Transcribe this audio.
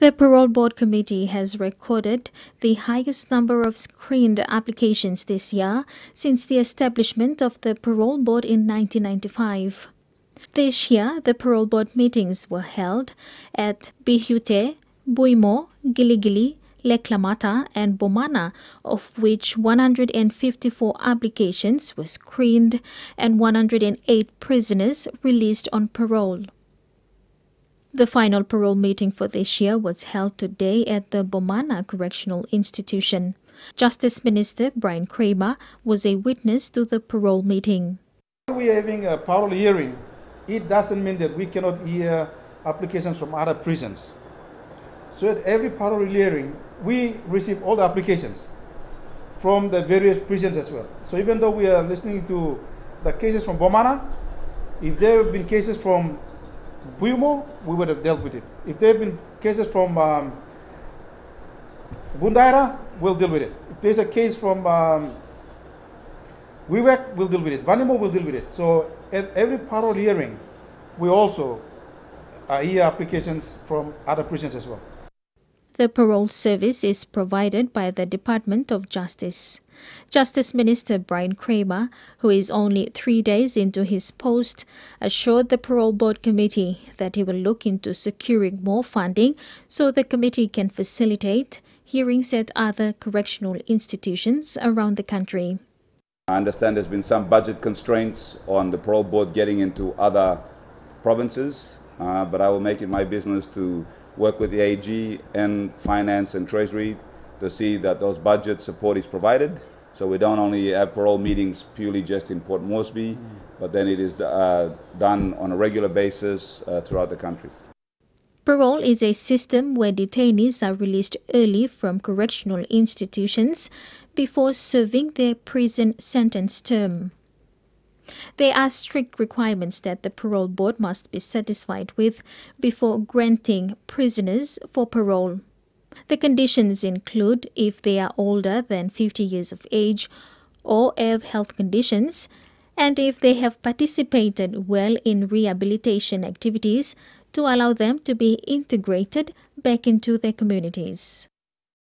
The Parole Board Committee has recorded the highest number of screened applications this year since the establishment of the Parole Board in 1995. This year, the Parole Board meetings were held at Bihute, Buimo, Giligili, Leklamata and Bomana, of which 154 applications were screened and 108 prisoners released on parole. The final parole meeting for this year was held today at the Bomana Correctional Institution. Justice Minister Brian Kramer was a witness to the parole meeting. We are having a parole hearing. It doesn't mean that we cannot hear applications from other prisons. So at every parole hearing, we receive all the applications from the various prisons as well. So even though we are listening to the cases from Bomana, if there have been cases from Buimo, we would have dealt with it. If there have been cases from Bundaira, we'll deal with it. If there's a case from Wiwek, we'll deal with it. Vanimo will deal with it. So at every parole hearing, we also hear applications from other prisons as well. The parole service is provided by the Department of Justice. Justice Minister Brian Kramer, who is only 3 days into his post, assured the Parole Board Committee that he will look into securing more funding so the committee can facilitate hearings at other correctional institutions around the country. I understand there's been some budget constraints on the Parole Board getting into other provinces, but I will make it my business to work with the AG and Finance and Treasury to see that those budget support is provided. So we don't only have parole meetings purely just in Port Moresby, but then it is done on a regular basis throughout the country. Parole is a system where detainees are released early from correctional institutions before serving their prison sentence term. There are strict requirements that the Parole Board must be satisfied with before granting prisoners for parole. The conditions include if they are older than 50 years of age or have health conditions, and if they have participated well in rehabilitation activities to allow them to be integrated back into their communities.